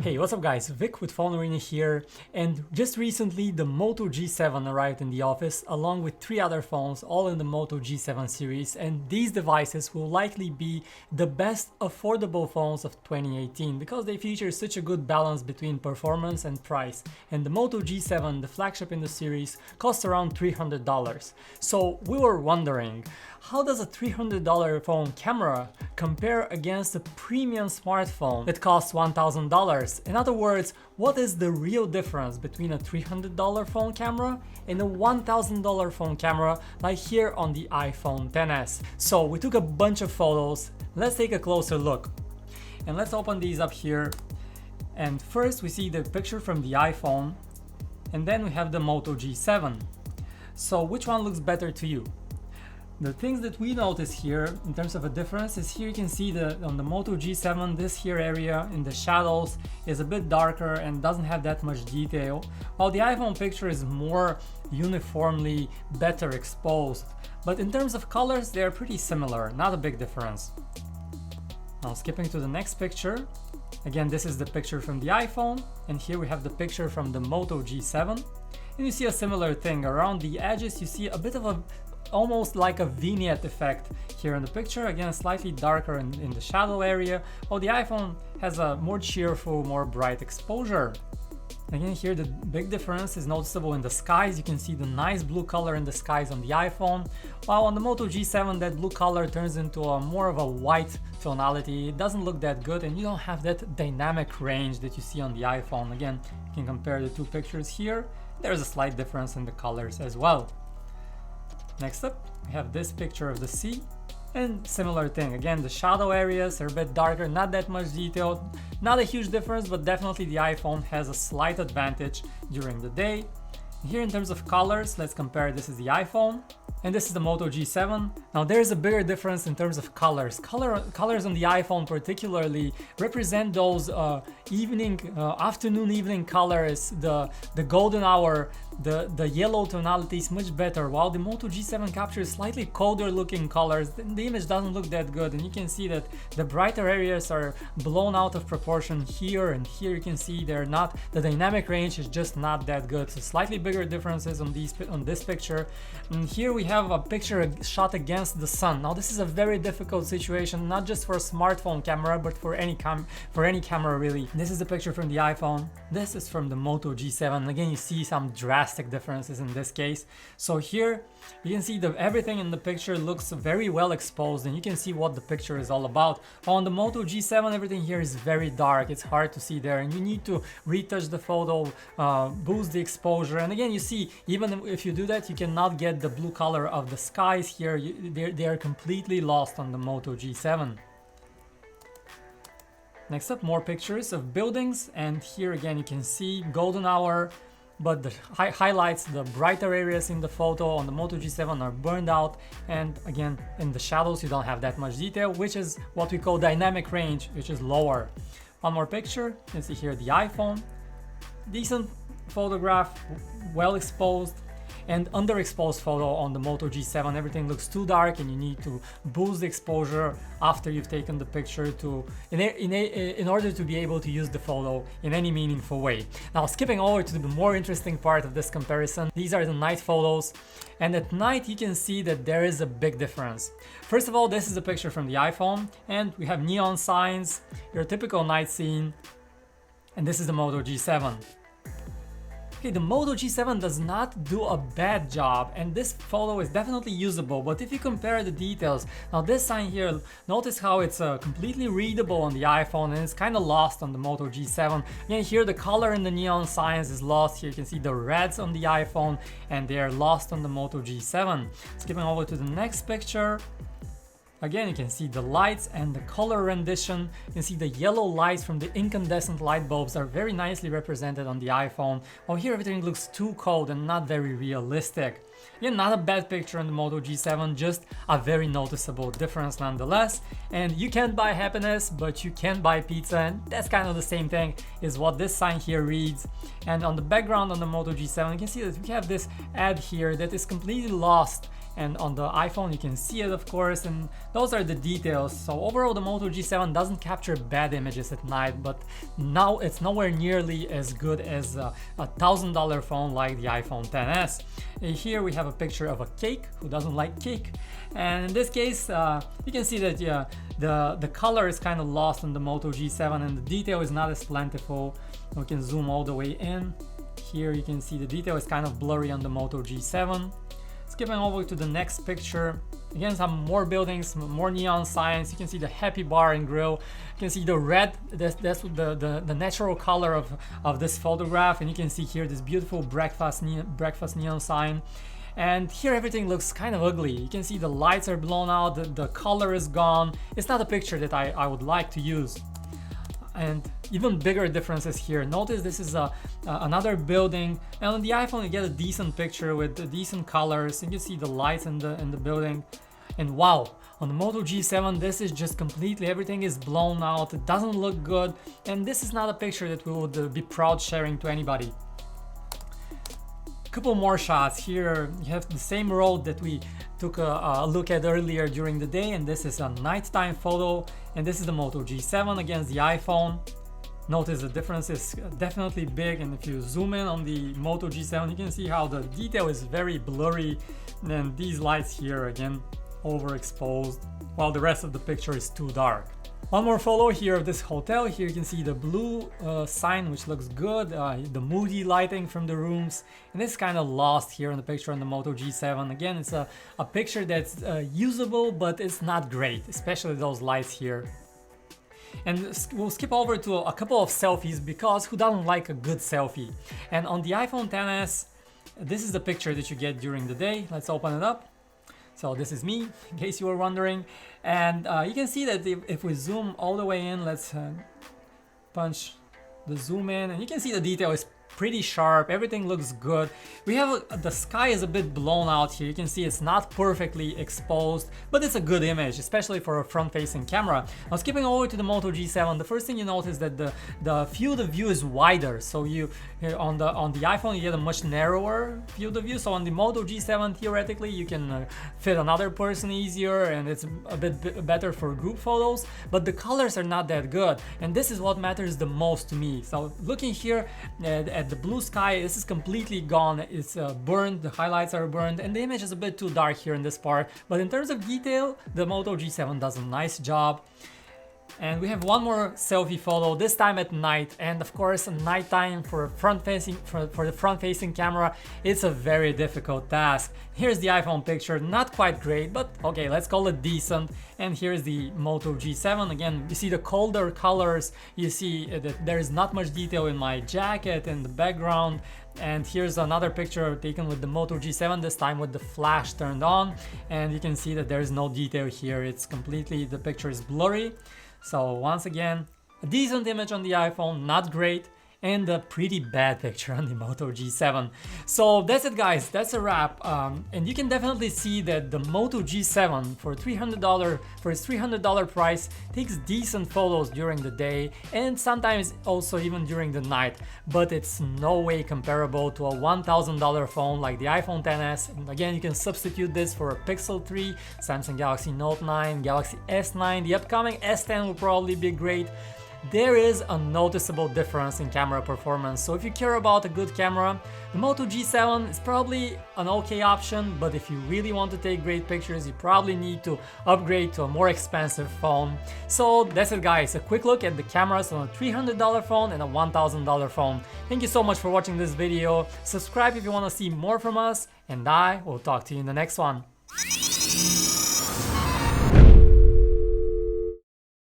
Hey, what's up guys, Vic with PhoneArena here, and just recently the Moto G7 arrived in the office along with 3 other phones, all in the Moto G7 series, and these devices will likely be the best affordable phones of 2018 because they feature such a good balance between performance and price. And the Moto G7, the flagship in the series, costs around $300. So we were wondering, how does a $300 phone camera compare against a premium smartphone that costs $1,000? In other words, what is the real difference between a $300 phone camera and a $1,000 phone camera like here on the iPhone XS? So we took a bunch of photos. Let's take a closer look. And let's open these up here. And first we see the picture from the iPhone, and then we have the Moto G7. So which one looks better to you? The things that we notice here in terms of a difference is here you can see that on the Moto G7 this here area in the shadows is a bit darker and doesn't have that much detail, while the iPhone picture is more uniformly better exposed. But in terms of colors they are pretty similar, not a big difference. Now skipping to the next picture. Again, this is the picture from the iPhone, and here we have the picture from the Moto G7. And you see a similar thing. Around the edges you see a bit of a almost like a vignette effect here in the picture, again slightly darker in the shadow area, while the iPhone has a more cheerful, more bright exposure. Again, here the big difference is noticeable in the skies. You can see the nice blue color in the skies on the iPhone, while on the Moto G7 that blue color turns into a more of a white tonality. It doesn't look that good and you don't have that dynamic range that you see on the iPhone. Again, you can compare the two pictures here. There's a slight difference in the colors as well. Next up, we have this picture of the sea, and similar thing. Again, the shadow areas are a bit darker, not that much detail, not a huge difference, but definitely the iPhone has a slight advantage during the day. Here in terms of colors, let's compare. This is the iPhone and this is the Moto G7. Now there's a bigger difference in terms of colors. Colors on the iPhone particularly represent those afternoon evening colors, the golden hour, the yellow tonality is much better, while the Moto G7 captures slightly colder looking colors. The image doesn't look that good, and you can see that the brighter areas are blown out of proportion here, and here you can see they're not, the dynamic range is just not that good. So slightly bigger differences on this picture. And here we have a picture shot against the sun. Now this is a very difficult situation, not just for a smartphone camera, but for any camera really. This is the picture from the iPhone. This is from the Moto G7. Again, you see some drastic differences in this case. So here you can see that everything in the picture looks very well exposed, and you can see what the picture is all about. On the Moto G7, everything here is very dark. It's hard to see there, and you need to retouch the photo, boost the exposure. And again, you see, even if you do that, you cannot get the blue color of the skies here. They are completely lost on the Moto G7. Next up, more pictures of buildings, and here again you can see golden hour, but the highlights, the brighter areas in the photo on the Moto G7 are burned out, and again in the shadows you don't have that much detail, which is what we call dynamic range, which is lower. One more picture, you can see here the iPhone, decent photograph, well exposed, and underexposed photo on the Moto G7. Everything looks too dark and you need to boost the exposure after you've taken the picture in order to be able to use the photo in any meaningful way. Now skipping over to the more interesting part of this comparison, these are the night photos, and at night you can see that there is a big difference. First of all, this is a picture from the iPhone, and we have neon signs, your typical night scene, and this is the Moto G7. Okay, the Moto G7 does not do a bad job, and this photo is definitely usable, but if you compare the details, now this sign here, notice how it's completely readable on the iPhone and it's kind of lost on the Moto G7. Again, here the color in the neon signs is lost. Here you can see the reds on the iPhone and they are lost on the Moto G7. Skipping over to the next picture. Again, you can see the lights and the color rendition. You can see the yellow lights from the incandescent light bulbs are very nicely represented on the iPhone, while here everything looks too cold and not very realistic. Again, not a bad picture on the Moto G7, just a very noticeable difference nonetheless. And you can't buy happiness, but you can buy pizza, and that's kind of the same thing, is what this sign here reads. And on the background on the Moto G7, you can see that we have this ad here that is completely lost and on the iPhone you can see it, of course, and those are the details. So overall the Moto G7 doesn't capture bad images at night, but now it's nowhere nearly as good as a $1,000 phone like the iPhone XS. Here we have a picture of a cake. Who doesn't like cake? And in this case you can see that the color is kind of lost on the Moto G7 and the detail is not as plentiful. We can zoom all the way in. Here you can see the detail is kind of blurry on the Moto G7. Skipping over to the next picture, again some more buildings, more neon signs. You can see the happy bar and grill. You can see the red, that's the natural color of this photograph, and you can see here this beautiful breakfast neon sign. And here everything looks kind of ugly. You can see the lights are blown out, the color is gone. It's not a picture that I would like to use. And even bigger differences here. Notice this is another building, and on the iPhone you get a decent picture with the decent colors. You can see the lights in the building, and wow, on the Moto G7 this is just completely, everything is blown out. It doesn't look good, and this is not a picture that we would be proud sharing to anybody. Couple more shots. Here you have the same road that we took a look at earlier during the day, and this is a nighttime photo, and this is the Moto G7 against the iPhone. Notice the difference is definitely big, and if you zoom in on the Moto G7 you can see how the detail is very blurry, and these lights here again overexposed while the rest of the picture is too dark. One more photo here of this hotel. Here you can see the blue sign, which looks good, the moody lighting from the rooms, and it's kind of lost here in the picture on the Moto G7. Again, it's a picture that's usable, but it's not great, especially those lights here. And we'll skip over to a couple of selfies, because who doesn't like a good selfie? And on the iPhone XS, this is the picture that you get during the day. Let's open it up. So this is me, in case you were wondering, and you can see that if we zoom all the way in, let's punch the zoom in, and you can see the detail is pretty sharp, everything looks good. We have the sky is a bit blown out here. You can see it's not perfectly exposed, but it's a good image, especially for a front-facing camera. Now skipping over to the Moto G7, the first thing you notice that the field of view is wider. So you on the iPhone you get a much narrower field of view. So on the Moto G7 theoretically you can fit another person easier, and it's a bit better for group photos. But the colors are not that good, and this is what matters the most to me. So looking here at the blue sky, this is completely gone. It's burned, the highlights are burned, and the image is a bit too dark here in this part. But in terms of detail, the Moto G7 does a nice job. And we have one more selfie photo, this time at night, and of course nighttime for the front-facing camera, it's a very difficult task. Here's the iPhone picture, not quite great, but okay, let's call it decent. And here's the Moto G7. Again, you see the colder colors, you see that there is not much detail in my jacket and the background. And here's another picture taken with the Moto G7, this time with the flash turned on, and you can see that there is no detail here. It's completely, the picture is blurry. So once again, a decent image on the iPhone, not great, and a pretty bad picture on the Moto G7. So that's it guys, that's a wrap. And you can definitely see that the Moto G7 for $300, for its $300 price, takes decent photos during the day and sometimes also even during the night, but it's no way comparable to a $1,000 phone like the iPhone XS. And again, you can substitute this for a Pixel 3, Samsung Galaxy Note 9, Galaxy S9, the upcoming S10 will probably be great. There is a noticeable difference in camera performance, so if you care about a good camera, the Moto G7 is probably an okay option, but if you really want to take great pictures, you probably need to upgrade to a more expensive phone. So that's it guys, a quick look at the cameras on a $300 phone and a $1,000 phone. Thank you so much for watching this video, subscribe if you want to see more from us, and I will talk to you in the next one.